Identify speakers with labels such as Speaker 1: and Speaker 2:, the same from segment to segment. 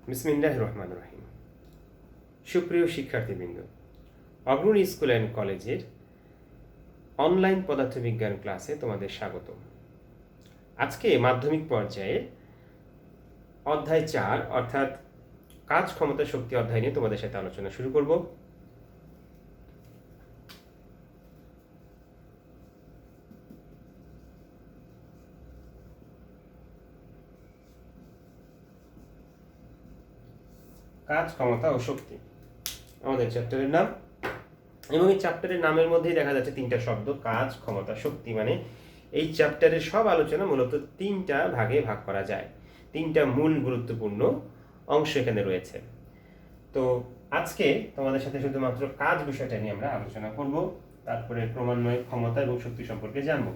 Speaker 1: বিসমিল্লাহির রহমানির রহিম। সুপ্রিয় শিক্ষার্থীবৃন্দ, অগ্রণী স্কুল অ্যান্ড কলেজের অনলাইন পদার্থবিজ্ঞান ক্লাসে তোমাদের স্বাগত। আজকে মাধ্যমিক পর্যায়ে অধ্যায় 4 অর্থাৎ কাজ ক্ষমতা শক্তি অধ্যায় নিয়ে তোমাদের সাথে আলোচনা শুরু করব। কাজ ক্ষমতা ও শক্তি আমাদের চ্যাপ্টারের নাম, এবং এই চ্যাপ্টারের নামের মধ্যেই দেখা যাচ্ছে তিনটা শব্দ, কাজ ক্ষমতা শক্তি। মানে এই চ্যাপ্টারের সব আলোচনা মূলত তিনটা ভাগে ভাগ করা যায়, তিনটা মূল গুরুত্বপূর্ণ অংশ এখানে রয়েছে। তো আজকে তোমাদের সাথে শুধুমাত্র কাজ বিষয়টা নিয়ে আমরা আলোচনা করব, তারপরে ক্রমান্বয়ে ক্ষমতা এবং শক্তি সম্পর্কে জানব।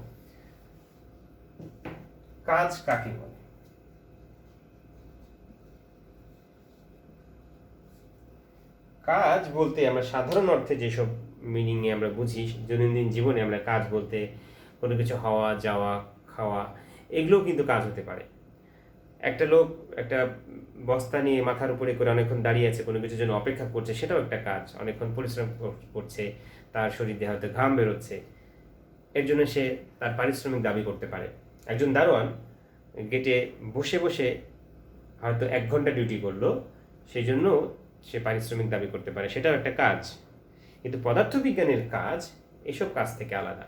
Speaker 1: কাজ কাকে বলে? কাজ বলতে আমরা সাধারণ অর্থে যেসব মিনিংয়ে আমরা বুঝি, দৈনন্দিন জীবনে আমরা কাজ বলতে কোনো কিছু হওয়া, যাওয়া, খাওয়া, এগুলোও কিন্তু কাজ হতে পারে। একটা লোক একটা বস্তা নিয়ে মাথার উপরে করে অনেকক্ষণ দাঁড়িয়ে আছে, কোনো কিছুর জন্য অপেক্ষা করছে, সেটাও একটা কাজ। অনেকক্ষণ পরিশ্রম করছে, তার শরীর দিয়ে হয়তো ঘাম বেরোচ্ছে, এর জন্য সে তার পারিশ্রমিক দাবি করতে পারে। একজন দারোয়ান গেটে বসে বসে হয়তো 1 ঘন্টা ডিউটি করলো, সেই জন্য সে পারিশ্রমিক দাবি করতে পারে, সেটাও একটা কাজ। কিন্তু পদার্থবিজ্ঞানের কাজ এসব কাজ থেকে আলাদা।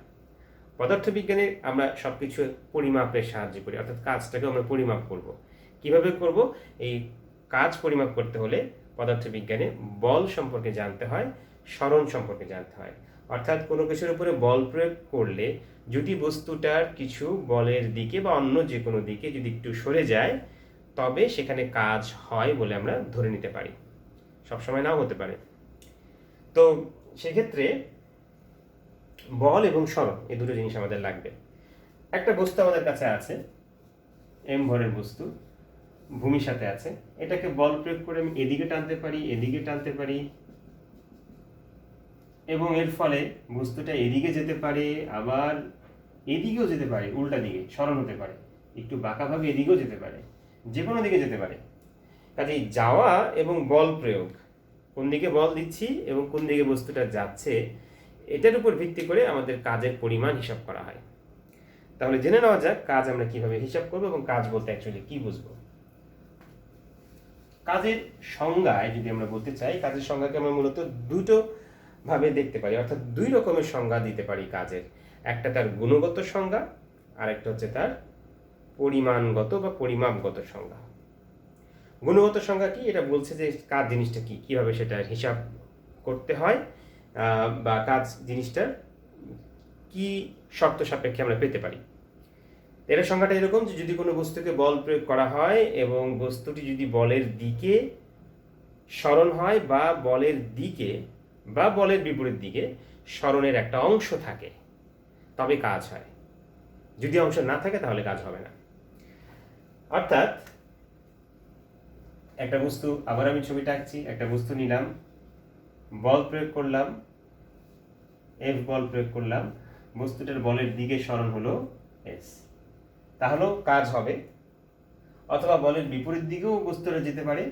Speaker 1: পদার্থবিজ্ঞানে আমরা সব কিছু পরিমাপের সাহায্য করি, অর্থাৎ কাজটাকে আমরা পরিমাপ করব। কিভাবে করব? এই কাজ পরিমাপ করতে হলে পদার্থবিজ্ঞানে বল সম্পর্কে জানতে হয়, সরণ সম্পর্কে জানতে হয়। অর্থাৎ কোনো কিছুর উপরে বল প্রয়োগ করলে যদি বস্তুটার কিছু বলের দিকে বা অন্য যে কোনো দিকে যদি একটু সরে যায়, তবে সেখানে কাজ হয় বলে আমরা ধরে নিতে পারি। সবসময় নাও হতে পারে। তো সেক্ষেত্রে বল এবং সরণ এই দুটো জিনিস আমাদের লাগবে। একটা বস্তু আমাদের কাছে আছে, এম ভরের বস্তু ভূমির সাথে আছে, এটাকে বল প্রয়োগ করে আমি এদিকে টানতে পারি, এদিকে টানতে পারি, এবং এর ফলে বস্তুটা এদিকে যেতে পারে, আবার এদিকেও যেতে পারে, উল্টা দিকে সরণ হতে পারে, একটু বাঁকাভাবে এদিকেও যেতে পারে, যে কোনো দিকে যেতে পারে। কাজেই যাওয়া এবং বল প্রয়োগ, কোন দিকে বল দিচ্ছি এবং কোন দিকে বস্তুটা যাচ্ছে, এটার উপর ভিত্তি করে আমাদের কাজের পরিমাণ হিসাব করা হয়। তাহলে জেনে নেওয়া যাক কাজ আমরা কিভাবে হিসাব করব এবং কাজ বলতে অ্যাকচুয়ালি কি বুঝবো। কাজের সংজ্ঞায় যদি আমরা বলতে চাই, কাজের সংজ্ঞাকে আমরা মূলত দুটো ভাবে দেখতে পারি, অর্থাৎ দুই রকমের সংজ্ঞা দিতে পারি কাজের। একটা তার গুণগত সংজ্ঞা, আর একটা হচ্ছে তার পরিমাণগত বা পরিমাপগত সংজ্ঞা। গুণগত সংজ্ঞা কি? এটা বলছে যে কাজ জিনিসটা কি, কিভাবে সেটা হিসাব করতে হয়, বা কাজ জিনিসটার কি শর্ত সাপেক্ষে আমরা পেতে পারি। এর সংজ্ঞাটা এরকম যে যদি কোনো বস্তুকে বল প্রয়োগ করা হয় এবং বস্তুটি যদি বলের দিকে সরণ হয় বা বলের দিকে বা বলের বিপরীত দিকে সরণের একটা অংশ থাকে, তবে কাজ হয়। যদি অংশ না থাকে তাহলে কাজ হবে না। অর্থাৎ একটা বস্তু, আবার আমি ছবিটা আঁকছি, একটা বস্তু নিলাম, বল প্রয়োগ করলাম, এফ বল প্রয়োগ করলাম, বস্তুটার বলের দিকে সরণ হলো এস, তাহলেও কাজ হবে। অথবা বলের বিপরীত দিকেও বস্তুটা যেতে পারে,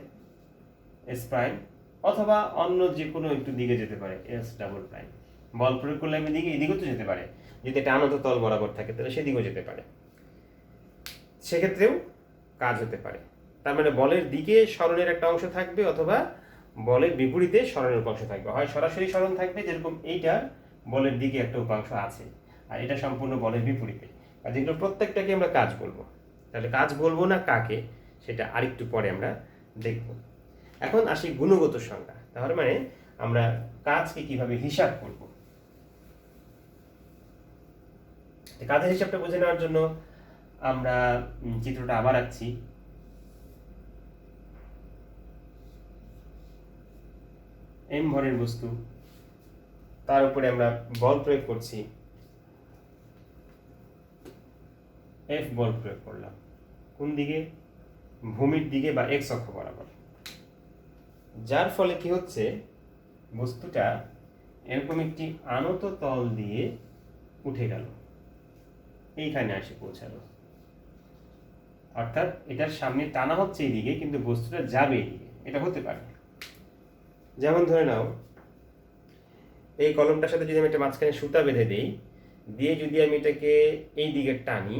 Speaker 1: এস প্রাইম, অথবা অন্য যে কোনো একটু দিকে যেতে পারে, এস ডাবল প্রাইম। বল প্রয়োগ করলে আমি দিকে এদিকেও তো যেতে পারে, যদি এটা আনত তল বরাবর থাকে তাহলে সেদিকেও যেতে পারে, সেক্ষেত্রেও কাজ হতে পারে। তার মানে বলের দিকে সরণের একটা অংশ থাকবে, অথবা বলের বিপরীতে সরণের অংশ থাকবে। হয় সরাসরি সরণ থাকবে, যেরকম এইটার বলের দিকে একটা উপাংশ আছে, আর এটা সম্পূর্ণ বলের বিপরীতে। আর যেগুলো প্রত্যেকটাকে আমরা কাজ বলবো। তাহলে কাজ বলবো না কাকে, সেটা আরেকটু পরে আমরা দেখব। এখন আসি গুণগত সংজ্ঞা। তাহলে মানে আমরা কাজকে কিভাবে হিসাব করব। কাজের হিসাবটা বুঝে নেওয়ার জন্য আমরা চিত্রটা আবার আঁকছি। এম ভরের বস্তু, তার উপরে আমরা বল প্রয়োগ করছি, এফ বল প্রয়োগ করলাম। কোন দিকে? ভূমির দিকে বা এক্স অক্ষ বরাবর। যার ফলে কি হচ্ছে, বস্তুটা এরকম একটি আনত তল দিয়ে উঠে গেল, এইখানে এসে পৌঁছালো। অর্থাৎ এটার সামনে টানা হচ্ছে এইদিকে কিন্তু বস্তুটা যাবে এইদিকে, এটা হতে পারে। যেমন ধরে নাও এই কলমটার সাথে যদি আমি একটা মাঝখানে সুতা বেঁধে দিই, দিয়ে যদি আমি এটাকে এই দিকে টানি,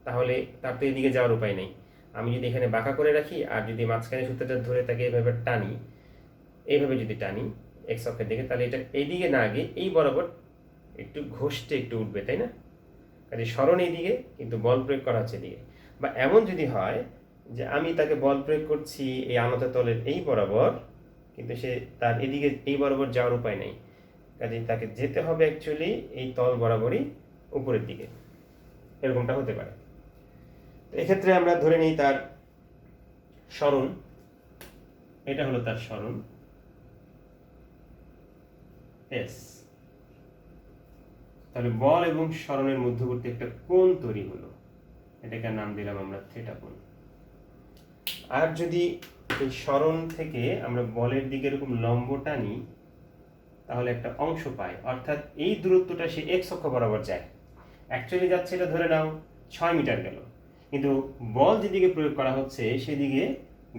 Speaker 1: তাহলে তার তো এইদিকে যাওয়ার উপায় নেই। আমি যদি এখানে বাঁকা করে রাখি আর যদি মাঝখানে সুতাটা ধরে তাকে এইভাবে টানি, এইভাবে যদি টানি এক্স অক্ষের দিকে, তাহলে এটা এইদিকে না গিয়ে এই বরাবর একটু ঘষতে একটু উঠবে, তাই না? কাজে স্মরণ এইদিকে কিন্তু বল প্রয়োগ করা হচ্ছে এদিকে। বা এমন যদি হয় যে আমি তাকে বল প্রয়োগ করছি এই আনত তলের এই বরাবর, কিন্তু সে তার এদিকে এই বরাবর যাওয়ার উপায় নেই, কাজে তাকে যেতে হবে অ্যাকচুয়ালি এই তল বরাবরই উপরের দিকে, এরকমটা হতে পারে। তো এক্ষেত্রে আমরা ধরে নিই তার স্মরণ, এটা হলো তার স্মরণ এস। তাহলে বল এবং স্মরণের মধ্যবর্তী একটা কোণ তৈরি হলো, এটাকে নাম দিলাম আমরা থিটা কোণ। আর যদি এই স্মরণ থেকে আমরা বলের দিকে এরকম লম্ব টানি, তাহলে একটা অংশ পাই, অর্থাৎ এই দূরত্বটা সে এক্স অক্ষ বরাবর যায়। অ্যাকচুয়ালি যাচ্ছে এটা ধরে নাও 6 মিটার গেল, কিন্তু বল যেদিকে প্রয়োগ করা হচ্ছে সেদিকে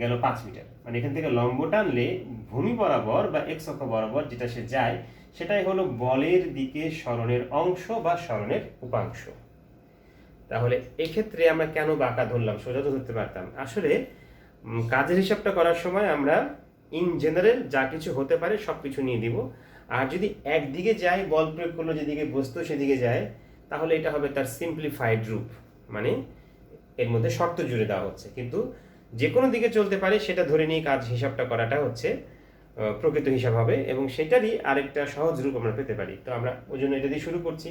Speaker 1: গেল 5 মিটার। মানে এখান থেকে লম্ব টানলে ভূমি বরাবর বা এক্স অক্ষ বরাবর যেটা সে যায় সেটাই হলো বলের দিকে স্মরণের অংশ বা স্মরণের উপাংশ। তাহলে এক্ষেত্রে আমরা কেন বাঁকা ধরলাম, সোজা তো ধরতে পারতাম। আসলে কাজের হিসাবটা করার সময় আমরা ইন জেনারেল যা কিছু হতে পারে সব কিছু নিয়ে দিব। আর যদি একদিকে যায়, বল প্রয়োগ করলো যেদিকে বস্তু সেদিকে যায়, তাহলে এটা হবে তার সিম্পলিফাইড রূপ, মানে এর মধ্যে শর্ত জুড়ে দেওয়া হচ্ছে। কিন্তু যে কোনো দিকে চলতে পারে সেটা ধরে নিয়ে কাজ হিসাবটা করাটা হচ্ছে প্রকৃত হিসাব হবে, এবং সেটারই আরেকটা সহজ রূপ আমরা পেতে পারি। তো আমরা ওই জন্য এটা দিয়ে শুরু করছি।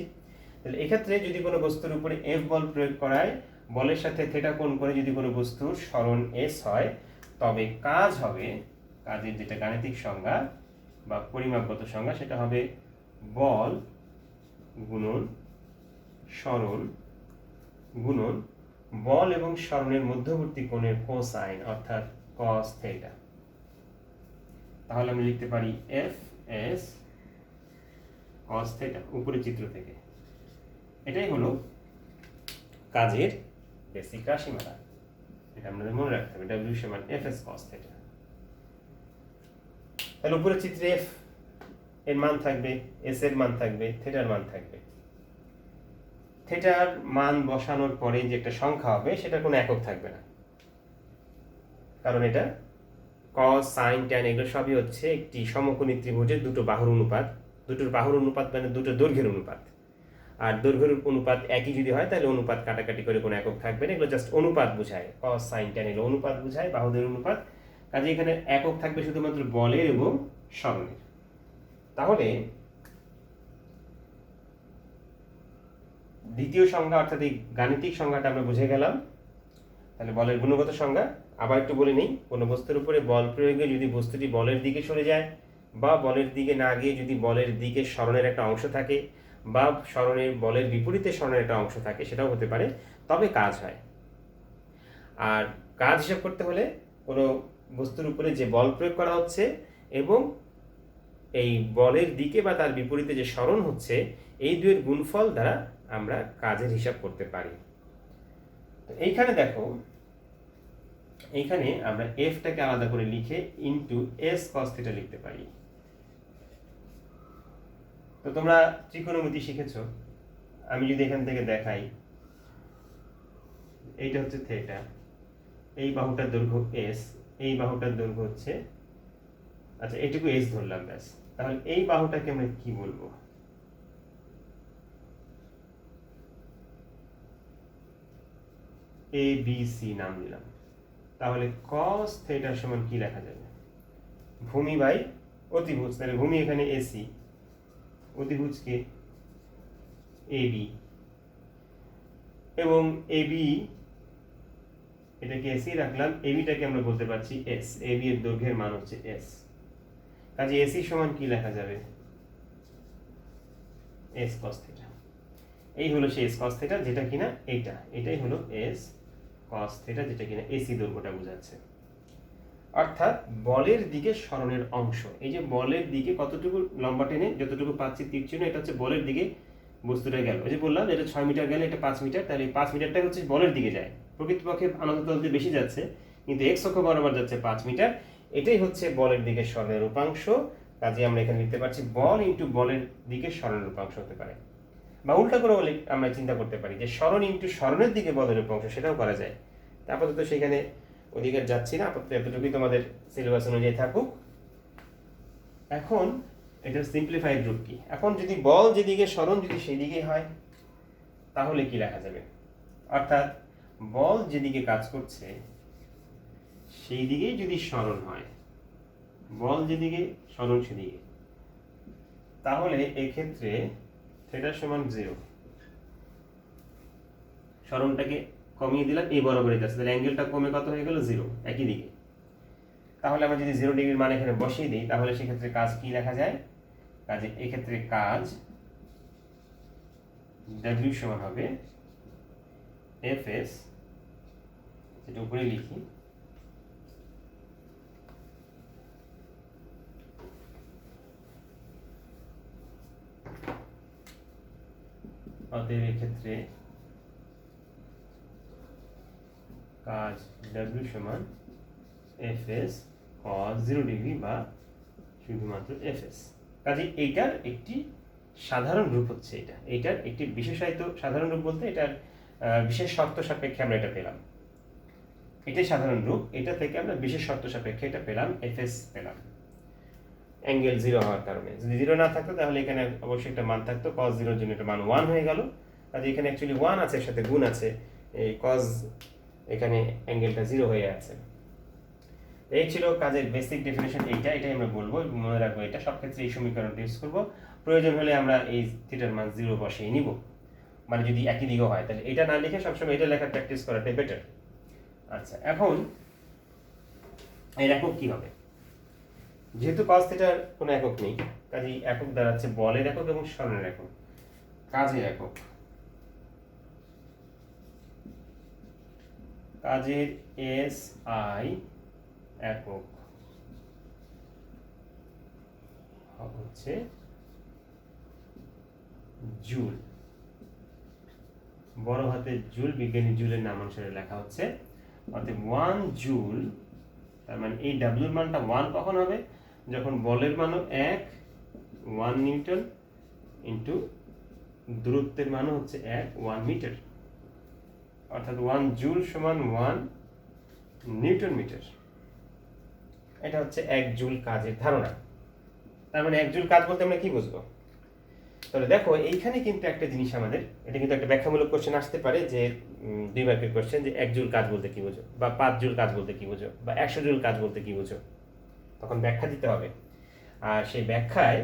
Speaker 1: তাহলে এক্ষেত্রে যদি কোনো বস্তুর উপরে এফ বল প্রয়োগ করায়, বলের সাথে থিটা কোণ করে যদি কোনো বস্তুর স্মরণ এস হয়, তবে কাজ হবে, কাজের যেটা গাণিতিক সংজ্ঞা বা পরিমাপগত সংজ্ঞা সেটা হবে বল গুণন স্মরণ গুণন বল এবং স্মরণের মধ্যবর্তী কোণের কোসাইন, অর্থাৎ কস থিটা। তাহলে আমি লিখতে পারি এফ এস কস থিটা উপরের চিত্র থেকে। এটাই হলো কাজের বেসিক রাশিমালা, এটা আমাদের মনে রাখতে হবে, W সমান এফ এস কস থিটা। তাহলে উপরের চিত্রে এফ এর মান থাকবে, এস এর মান থাকবে, থিটার মান থাকবে। থিটার মান বসানোর পরে যে একটা সংখ্যা হবে সেটা কোনো একক থাকবে না, কারণ এটা কস সাইন ট্যান এগুলো সবই হচ্ছে একটি সমকোণী ত্রিভুজের দুটো বাহুর অনুপাত। দুটোর বাহুর অনুপাত মানে দুটো দৈর্ঘ্যের অনুপাত। আর দৈর্ঘ্যের অনুপাত একই যদি হয় তাহলে অনুপাত কাটাকাটি করে কোনো একক থাকবে না, এগুলো জাস্ট অনুপাত বোঝায়। কস সাইন ট্যান এগুলো অনুপাত বোঝায়, বাহুদের অনুপাত। কাজে এখানে একক থাকবে শুধুমাত্র বলের এবং স্মরণের। তাহলে দ্বিতীয় সংজ্ঞা অর্থাৎ এই গাণিতিক সংজ্ঞাটা আমরা বুঝে গেলাম। তাহলে বলের গুণগত সংজ্ঞা আবার একটু বলে নিই। কোনো বস্তুর উপরে বল প্রয়োগে যদি বস্তুটি বলের দিকে সরে যায়, বা বলের দিকে না গিয়ে যদি বলের দিকে স্মরণের একটা অংশ থাকে, বা স্মরণের বলের বিপরীতে স্মরণের একটা অংশ থাকে, সেটাও হতে পারে, তবে কাজ হয়। আর কাজ হিসাব করতে হলে কোনো বস্তুর উপরে যে বল প্রয়োগ করা হচ্ছে এবং এই বলের দিকে বা তার বিপরীতে যে স্মরণ হচ্ছে, এই দুয়ের গুণফল দ্বারা আমরা কাজের হিসাব করতে পারি। তো এইখানে দেখো, এইখানে আমরা এফটাকে আলাদা করে লিখে ইনটু এস কস থিটা লিখতে পারি। তো তোমরা ত্রিকোণমিতি শিখেছো, আমি যদি এখান থেকে দেখাই, এইটা হচ্ছে থিটা, এই বাহুটার দৈর্ঘ্য এস, এই বাহুটার দৈর্ঘ্য হচ্ছে, আচ্ছা এইটুকু এস ধরলাম ব্যাস। তাহলে এই বাহুটাকে আমরা কি বলবো? এ বি সি নাম দিলাম। তাহলে cos থিটা সমান কি লেখা যাবে? ভূমি বাই অতিভুজ। তাহলে ভূমি এখানে এসি, অতিভুজকে এবি, এবং এবি এটাকে এসি রাখলাম, এবিটাকে আমরা বলতে পারছি এস, এবি এর দৈর্ঘ্যের মান হচ্ছে এস। কাজে এসি সমান কি লেখা যাবে? S cos theta. এই হলো সেই এস cos থিটা যেটা কিনা এটাই হলো এস cos থিটা যেটা কিনা এসি দৈর্ঘ্যটা বোঝাচ্ছে। অর্থাৎ বলের দিকে স্মরণের অংশ, এই যে বলের দিকে কতটুকু লম্বা টেনে যতটুকু পাচ্ছি তীর চিহ্ন, এটা হচ্ছে বলের দিকে বস্তুটা গেল, ওই যে বললাম এটা 6 মিটার গেলে এটা 5 মিটার, তাহলে এই 5 মিটারটা হচ্ছে বলের দিকে যায়। প্রকৃতপক্ষে আনত তলতে বেশি যাচ্ছে, কিন্তু এক্স অক্ষ বরাবর যাচ্ছে 5 মিটার। এটাই হচ্ছে বলের দিকে সরণের উপাংশ। কাজে আমরা এখানে লিখতে পারছি বল ইন্টু বলের দিকে সরণের উপাংশ হতে পারে, বা উল্টা করে বলে আমরা চিন্তা করতে পারি যে সরণ ইন্টু সরণের দিকে বলের উপাংশ, সেটাও করা যায়। আপাতত সেখানে ওদিকে যাচ্ছি না, আপাতত এতটুকুই তোমাদের সিলেবাস অনুযায়ী থাকুক। এখন এটার সিম্পলিফাইড রূপ কি? এখন যদি বল যেদিকে সরণ যদি সেই দিকে হয় তাহলে কি লেখা যাবে? অর্থাৎ বল যেদিকে কাজ করছে সেই দিকেই যদি সরণ হয়, বল যেদিকে সরণ সেদিকে, তাহলে এক্ষেত্রে থিটা সমান 0, সরণটাকে কমিয়ে দিলাম, এই বরাবরই যাচ্ছে, তাহলে অ্যাঙ্গেলটা কমে কত হয়ে গেল? 0, একই দিকে। তাহলে আমরা যদি 0 ডিগ্রির মান এখানে বসিয়ে দিই তাহলে সেক্ষেত্রে কাজ কি লেখা যায়? কাজে এক্ষেত্রে কাজ W সমান হবে Fs, যেটা উপরে লিখি, অতএব এক্ষেত্রে কাজ W সমান Fs cos 0 ডিগ্রি বা শুধুমাত্র Fs। কাজে এইটার একটি সাধারণ রূপ হচ্ছে এটা, এইটার একটি বিশেষায়িত সাধারণ রূপ বলতে এটার বিশেষ শর্ত সাপেক্ষে আমরা এটা পেলাম। এটাই সাধারণ রূপ, এটা থেকে আমরা বিশেষ শর্ত সাপেক্ষে এটা পেলাম, Fs পেলাম অ্যাঙ্গেল 0 হওয়ার কারণে। যদি 0 না থাকতো তাহলে এখানে অবশ্যই একটা মান থাকতো, cos 0 এর জন্য এটা মান 1 হয়ে গেল। কাজে এখানে অ্যাকচুয়ালি 1 আছে, এর সাথে গুণ আছে, এই cos এখানে অ্যাঙ্গেলটা 0 হয়ে আছে। এই ছিল কাজের বেসিক ডেফিনেশন। এটাই আমরা বলবো, মনে রাখবো এটা সব ক্ষেত্রে এই সমীকরণটা ইউজ করব। প্রয়োজন হলে আমরা এই থিটার মান 0 বসিয়ে নিব, মানে যদি একই দিকেও হয় তাহলে এটা না লিখে সবসময় এটা লেখার প্র্যাকটিস করাটাই বেটার। আচ্ছা, এখন এর একক কি হবে? যেহেতু cos থিটার কোনো একক নেই, কাজেই একক দাঁড়াচ্ছে বলের একক এবং সরণের একক। কাজের একক, কাজের SI একক হচ্ছে জুল, বড় হাতের জুল, বিজ্ঞানী জুলের নাম অনুসারে লেখা হচ্ছে। অর্থাৎ 1 জুল, তার মানে এই W এর মানটা 1 কখন হবে? যখন বলের মানও 1 নিউটন ইন্টু দূরত্বের মানও হচ্ছে 1 মিটার, অর্থাৎ 1 জুল সমান 1 নিউটন মিটার। এটা হচ্ছে 1 জুল কাজের ধারণা। তার মানে 1 জুল কাজ বলতে আমরা কি বুঝবো? তাহলে দেখো এইখানে কিন্তু একটা জিনিস আমাদের, এটা কিন্তু একটা ব্যাখ্যামূলক কোশ্চেন আসতে পারে যে 2 মার্কের কোশ্চেন, যে 1 জুল কাজ বলতে কি বোঝো, বা 5 জুল কাজ বলতে কি বোঝো, বা 100 জুল কাজ বলতে কি বোঝো, তখন ব্যাখ্যা দিতে হবে। আর সেই ব্যাখ্যায়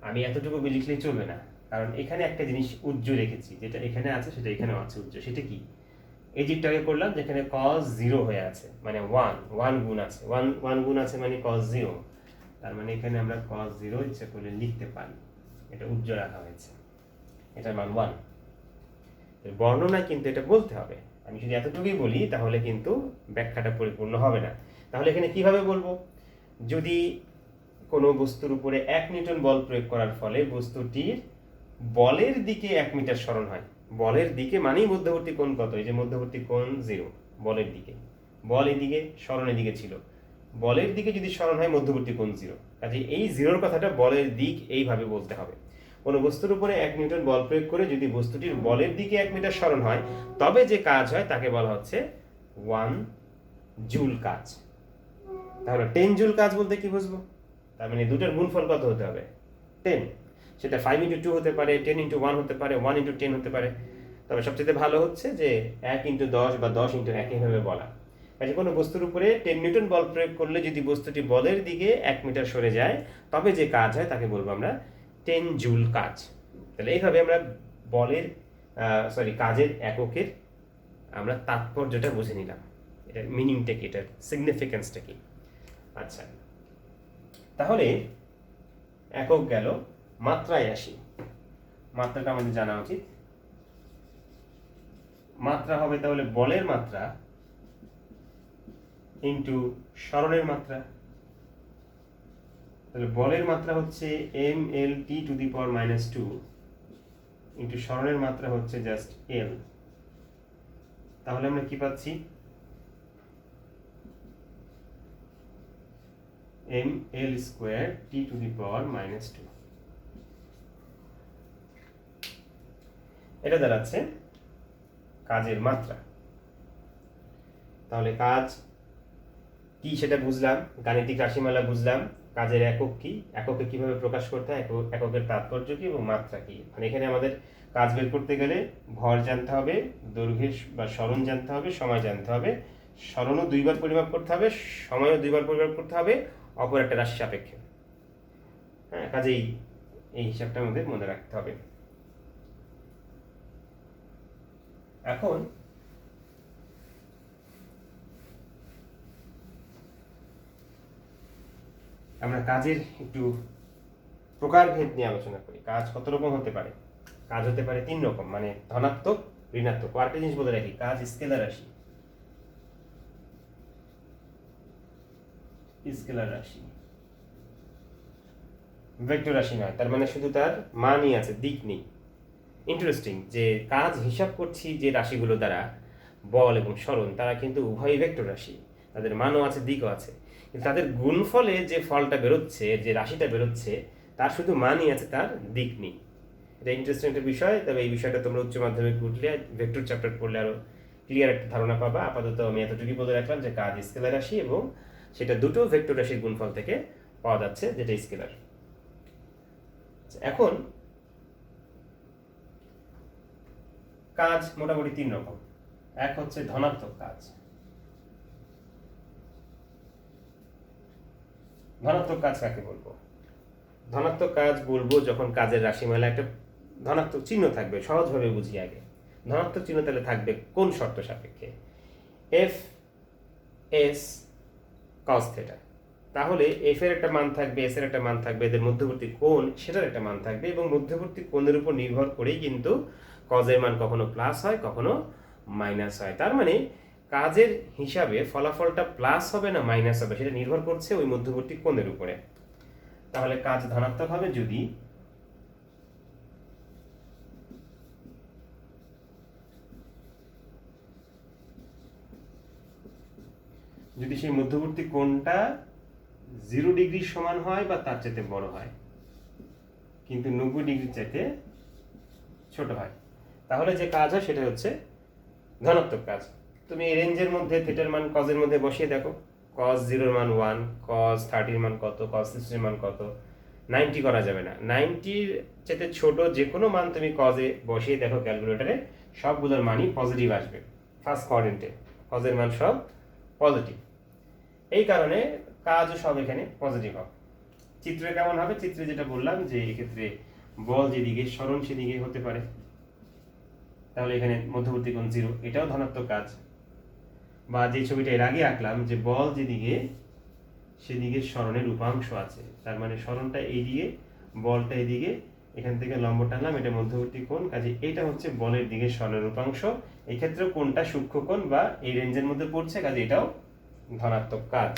Speaker 1: আমি এতটুকু লিখলেই চলবে না, কারণ এখানে একটা জিনিস উজ্জ্ব রেখেছি, যেটা এখানে আছে সেটা এখানেও আছে উজ্জ্ব। সেটা কি? এই চিত্রটাকে করলাম যেখানে cos 0 হয়ে আছে, মানে 1 গুণ আছে, 1 গুণ আছে মানে cos 0, তার মানে এখানে আমরা cos 0 ইচ্ছা করলে লিখতে পারি, এটা উজ্জ্ব রাখা হয়েছে, এটার মান 1। বর্ণনায় কিন্তু এটা বলতে হবে। আমি যদি এতটুকুই বলি তাহলে কিন্তু ব্যাখ্যাটা পরিপূর্ণ হবে না। তাহলে এখানে কিভাবে বলবো? যদি কোনো বস্তুর উপরে 1 নিউটন বল প্রয়োগ করার ফলে বস্তুটির বলের দিকে 1 মিটার সরণ হয়, বলের দিকে মানেই মধ্যবর্তী কোণ কত? এই যে মধ্যবর্তী কোণ 0, বলের দিকে, বল এদিকে, সরণ এদিকে ছিল, বলের দিকে যদি সরণ হয় মধ্যবর্তী কোণ 0। কাজে এই 0-র কথাটা বলের দিক এইভাবে বলতে হবে। কোনো বস্তুর উপরে 1 নিউটন বল প্রয়োগ করে যদি বস্তুটির বলের দিকে 1 মিটার সরণ হয়, তবে যে কাজ হয় তাকে বলা হচ্ছে 1 জুল কাজ। তাহলে 10 জুল কাজ বলতে কি বুঝবো? তার মানে দুটোর গুণফল কত হতে হবে? 10। সেটা 5 × 2 হতে পারে, 10 × 1 হতে পারে, 1 × 10 হতে পারে। তবে সবচেয়ে ভালো হচ্ছে যে 1 × 10 বা 10 × 1 এইভাবে বলা। কাজে কোনো বস্তুর উপরে 10 নিউটন বল প্রয়োগ করলে যদি বস্তুটি বলের দিকে 1 মিটার সরে যায়, তবে যে কাজ হয় তাকে বলবো আমরা 10 জুল কাজ। তাহলে এইভাবে আমরা বলের কাজের এককের আমরা তাৎপর্যটা বুঝে নিলাম, এটার মিনিংটা কি, এটার সিগনিফিকেন্সটা কি। আচ্ছা, তাহলে একক গেল, মাত্রায় আসি। মাত্রাটা আমাদের জানা উচিত। মাত্রা হবে তাহলে বলের মাত্রা ইন্টু সরণের মাত্রা। তাহলে বলের মাত্রা হচ্ছে mLt⁻², ইন্টু সরণের মাত্রা হচ্ছে জাস্ট এল। তাহলে আমরা কি পাচ্ছি, M L square T to the power -2। এটা দাঁড়াচ্ছে কাজের মাত্রা। তাহলে কাজ কি সেটা বুঝলাম, গাণিতিক রাশিমালা বুঝলাম, কাজের একক কি, এককে কিভাবে প্রকাশ করতে হয়, এককের তাৎপর্য কি এবং মাত্রা কি। মানে এখানে আমাদের কাজ বের করতে গেলে ভর জানতে হবে, দৈর্ঘ্যের বা সরণ জানতে হবে, সময় জানতে হবে। সরণও 2বার পরিমাপ করতে হবে, সময়ও 2বার পরিমাপ করতে হবে, অপর একটা রাশি সাপেক্ষে। হ্যাঁ, কাজেই এই হিসাবটা আমাদের মনে রাখতে হবে। এখন আমরা কাজের একটু প্রকারভেদ নিয়ে আলোচনা করি। কাজ কত রকম হতে পারে? কাজ হতে পারে 3 রকম, মানে ধনাত্মক, ঋণাত্মক। আরেকটা জিনিস বলে রাখি, কাজ স্কেলার রাশি, স্কেলার রাশি, ভেক্টর রাশি নয়। তার মানে শুধু তার মানই আছে, দিক নেই। ইন্টারেস্টিং যে কাজ হিসাব করছি যে রাশিগুলো দ্বারা, বল এবং সরণ, তারা কিন্তু উভয়ই ভেক্টর রাশি, তাদের মানও আছে, দিকও আছে। কিন্তু তাদের গুণফলে যে ফলটা বেরোচ্ছে, যে রাশিটা বেরোচ্ছে, তার শুধু মানই আছে, তার দিক নেই। এটা ইন্টারেস্টিং একটা বিষয়। তবে এই বিষয়টা তোমরা উচ্চ মাধ্যমিক উঠলে, ভেক্টর চ্যাপ্টার পড়লে আরো ক্লিয়ার একটা ধারণা পাবা। আপাতত আমি এতটুকুই বলে রাখলাম যে কাজ স্কেলার রাশি এবং সেটা দুটো ভেক্টর রাশির গুণফল থেকে পাওয়া যাচ্ছে, যেটা স্কেলার। এখন কাজ মোটামুটি 3 রকম। এক হচ্ছে ধনাত্মক কাজ। ধনাত্মক কাজ কাকে বলবো? ধনাত্মক কাজ বলবো যখন কাজের রাশিমালা একটা ধনাত্মক চিহ্ন থাকবে। সহজভাবে বুঝি আগে। ধনাত্মক চিহ্ন তাহলে থাকবে কোন শর্ত সাপেক্ষে? F S cos theta. তাহলে এফ এর একটা মান থাকবে, এস এর একটা মান থাকবে, এদের মধ্যবর্তী কোণ সেটার একটা মান থাকবে, এবং মধ্যবর্তী কোণের উপর নির্ভর করেই কিন্তু কজের মান কখনো প্লাস হয়, কখনো মাইনাস হয়। তার মানে কাজের হিসাবে ফলাফলটা প্লাস হবে না মাইনাস হবে, সেটা নির্ভর করছে ওই মধ্যবর্তী কোণের উপরে। তাহলে কাজ ধনাত্মক হবে যদি সেই মধ্যবর্তী কোণটা 0 ডিগ্রির সমান হয় বা তার চাইতে বড় হয়, কিন্তু 90 ডিগ্রির চাইতে ছোট হয়, তাহলে যে কাজ হয় সেটা হচ্ছে ধনাত্মক কাজ। তুমি এই রেঞ্জের মধ্যে থিটার মান কজের মধ্যে বসিয়ে দেখো, cos 0 এর মান 1, cos 30 এর মান কত, cos 60 এর মান কত। 90 করা যাবে না, 90-র চাইতে ছোট যে কোনো মান তুমি কজে বসিয়ে দেখো ক্যালকুলেটরে, সবগুলোর মানই পজিটিভ আসবে। ফার্স্ট কোয়াড্রেন্টে কজের মান সব পজিটিভ। এই কারণে কাজও সব এখানে পজিটিভ হবে। চিত্রে কেমন হবে? চিত্রে যেটা বললাম যে এক্ষেত্রে বল যেদিকে, সরণ সেদিকে হতে পারে। তাহলে এখানে মধ্যবর্তী কোণ 0, এটাও ধনাত্মক কাজ। বা যে ছবিটা এর আগে আঁকলাম যে বল যেদিকে সেদিকে সরণের উপাংশ আছে, তার মানে সরণটা এইদিকে, বলটা এইদিকে, এখান থেকে লম্ব টানলাম, এটা মধ্যবর্তী কোণ, কাজে এটা হচ্ছে বলের দিকে সরণের উপাংশ। এই ক্ষেত্রে কোণটা সূক্ষ্ম কোণ বা এই রেঞ্জের মধ্যে পড়ছে, কাজে এটাও ধনাত্মক কাজ।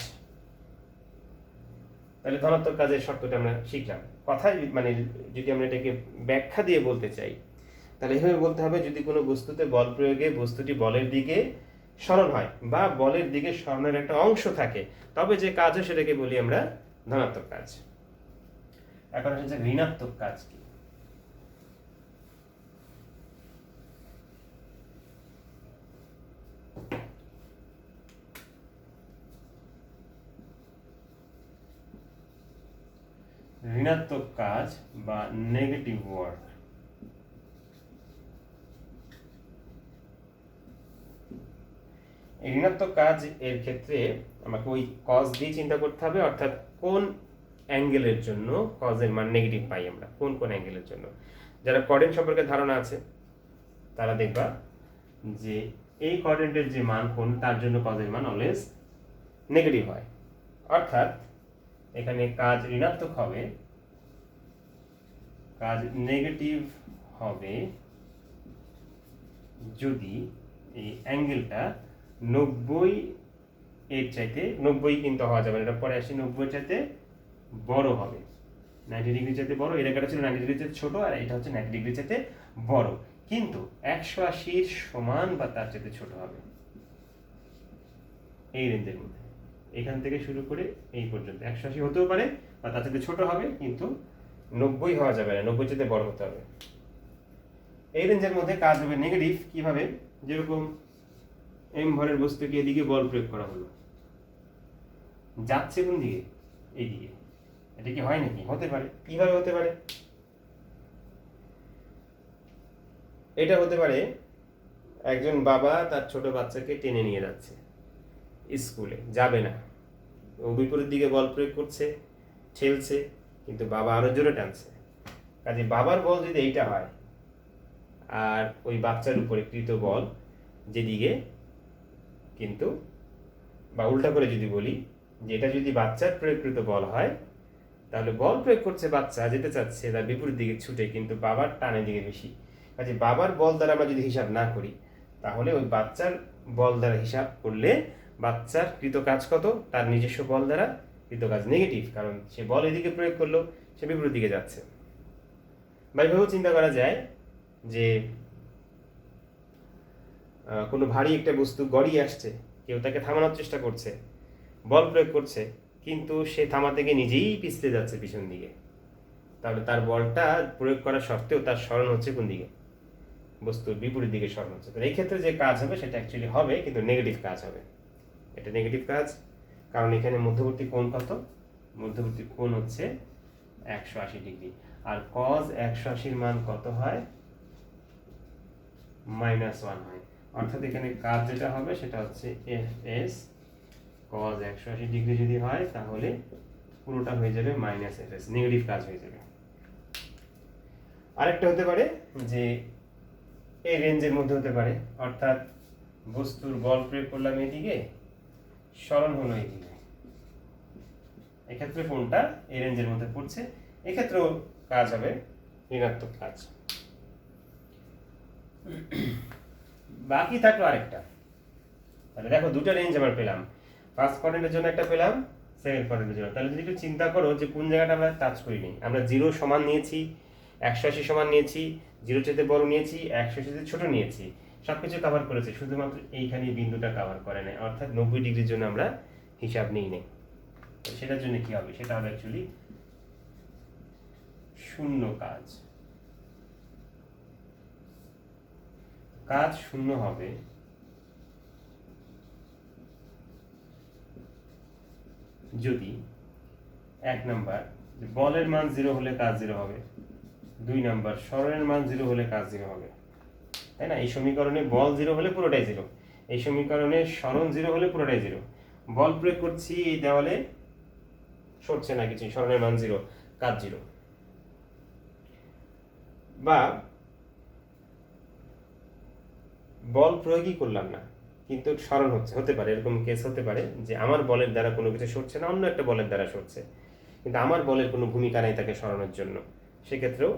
Speaker 1: তাহলে ধনাত্মক কাজের শর্তটা আমরা শিখলাম। কথায় মানে যদি আমরা এটাকে ব্যাখ্যা দিয়ে বলতে চাই, তাহলে এভাবে বলতে হবে, যদি কোনো বস্তুতে বল প্রয়োগে বস্তুটি বলের দিকে সরণ হয় বা বলের দিকে সরণের একটা অংশ থাকে, তবে যে কাজ হয় সেটাকে বলি আমরা ধনাত্মক কাজ। এখন হচ্ছে ঋণাত্মক কাজ কি? ঋণাত্মক কাজ বা নেগেটিভ ওয়ার্ক। ঋণাত্মক কাজ এর ক্ষেত্রে আমাকে ওই কজ দিয়ে চিন্তা করতে হবে, অর্থাৎ কোন অ্যাঙ্গেলের জন্য কজের মান নেগেটিভ পাই আমরা, কোন কোন অ্যাঙ্গেলের জন্য। যারা কোঅর্ডিনেট সম্পর্কে ধারণা আছে তারা দেখবা যে এই কোঅর্ডিনেটের যে মান কোন, তার জন্য কজের মান অলওয়েজ নেগেটিভ হয়। অর্থাৎ এখানে কাজ ঋণাত্মক হবে, কাজ নেগেটিভ হবে যদি এই অ্যাঙ্গেলটা 90 এর চাইতে, 90 কিন্তু হওয়া যাবে না, এটা পরে আসি, 90 এর চাইতে বড় হবে, 90 ডিগ্রি চাইতে বড়। এর একটা ছিল 90 ডিগ্রি চাইতে ছোট, আর এটা হচ্ছে 90 ডিগ্রি চাইতে বড়, কিন্তু 180 সমান বা তার চেয়ে ছোট হবে এই রেঞ্জের মধ্যে। এখান থেকে শুরু করে এই পর্যন্ত 180 হতেও পারে বা তার থেকে ছোট হবে, কিন্তু 90 হওয়া যাবে না, 90 চেয়ে বড় হতে হবে। এই রেঞ্জের মধ্যে কাজ হবে নেগেটিভ। কিভাবে? যেরকম এম ভরের বস্তুকে এদিকে বল প্রয়োগ করা হলো, যাচ্ছে কোন দিকে? এইদিকে। এটা কি হয় নাকি? হতে পারে। কিভাবে হতে পারে? এটা হতে পারে একজন বাবা তার ছোট বাচ্চাকে টেনে নিয়ে যাচ্ছে স্কুলে, যাবে না, ও বিপরীত দিকে বল প্রয়োগ করছে, ঠেলছে, কিন্তু বাবা আরো জোরে টানছে। কাজে বাবার বল যদি এইটা হয় আর ওই বাচ্চার উপরে কৃত বল যেদিকে, কিন্তু বা উল্টা করে যদি বলি যে এটা যদি বাচ্চার প্রয়োগকৃত বল হয়, তাহলে বল প্রয়োগ করছে বাচ্চা, যেতে চাচ্ছে তার বিপরীত দিকে ছুটে, কিন্তু বাবার টানের দিকে বেশি। কাজে বাবার বল দ্বারা আমরা যদি হিসাব না করি, তাহলে ওই বাচ্চার বল দ্বারা হিসাব করলে বাচ্চার কৃত কাজ কত? তার নিজস্ব বল দ্বারা কৃত কাজ নেগেটিভ, কারণ সে বল এদিকে প্রয়োগ করলো, সে বিপরীত দিকে যাচ্ছে। বা এইভাবেও চিন্তা করা যায় যে কোনো ভারী একটা বস্তু গড়িয়ে আসছে, কেউ তাকে থামানোর চেষ্টা করছে, বল প্রয়োগ করছে, কিন্তু সে থামাতে গিয়ে নিজেই পিছলে যাচ্ছে পিছন দিকে। তাহলে তার বলটা প্রয়োগ করা সত্ত্বেও তার স্মরণ হচ্ছে কোন দিকে? বস্তুর বিপরীত দিকে স্মরণ হচ্ছে। তো এই ক্ষেত্রে যে কাজ হবে সেটা অ্যাকচুয়ালি হবে, কিন্তু নেগেটিভ কাজ হবে। এটা নেগেটিভ কাজ, কারণ এখানে মধ্যবর্তী কোণ কত? মধ্যবর্তী কোণ হচ্ছে 180 ডিগ্রি। আর কজ 180 মান কত হয়? -1 হয়। অর্থাৎ এখানে কাজ যেটা হবে সেটা হচ্ছে fs cos 180 ডিগ্রি যদি হয়, তাহলে পুরোটা হয়ে যাবে -fs, নেগেটিভ কাজ হয়ে যাবে। আরেকটা হতে পারে যে এই রেঞ্জের মধ্যে হতে পারে, অর্থাৎ বস্তুর বল প্রয়োগ করলাম এদিকে, স্মরণ হলো এদিকে। এক্ষেত্রে কোনটা এই রেঞ্জের মধ্যে পড়ছে, এক্ষেত্রেও কাজ হবে ঋণাত্মক কাজ। বাকি থাকলো আরেকটা। তাহলে দেখো দুটো রেঞ্জ আমরা পেলাম, ফার্স্ট কোয়াড্রেন্টের জন্য একটা পেলাম, সেকেন্ড কোয়াড্রেন্টের জন্য। তাহলে যদি একটু চিন্তা করো যে কোন জায়গাটা আমরা টাচ করিনি। আমরা 0 সমান নিয়েছি, 180 সমান নিয়েছি, 0 চেয়ে বড় নিয়েছি, 180 চেয়ে ছোট নিয়েছি, সবকিছু কভার করেছে, শুধুমাত্র এইখানে বিন্দুটা কভার করে নাই, অর্থাৎ 90 ডিগ্রির জন্য আমরা হিসাব নিই নাই। সেটার জন্য কি হবে? সেটা হবে অ্যাকচুয়ালি শূন্য কাজ। কাজ শূন্য হবে যদি 1 নাম্বার বলের মান 0 হলে কাজ 0 হবে, 2 নাম্বার স্মরণের মান 0 হলে কাজ 0 হবে, তাই না? এই সমীকরণে বল 0 হলে পুরোটাই 0, এই সমীকরণে স্মরণ 0 হলে পুরোটাই 0। বল প্রয়োগ করছি এই দেওয়ালে, সরছে না কিছু, স্মরণের মান 0, কাজ 0। বা বল প্রয়োগই করলাম না, কিন্তু স্মরণ হচ্ছে, হতে পারে এরকম কেস হতে পারে যে আমার বলের দ্বারা কোনো কিছু সরছে না, অন্য একটা বলের দ্বারা সরছে, কিন্তু আমার বলের কোনো ভূমিকা নাই তাকে সরানোর জন্য, সেক্ষেত্রেও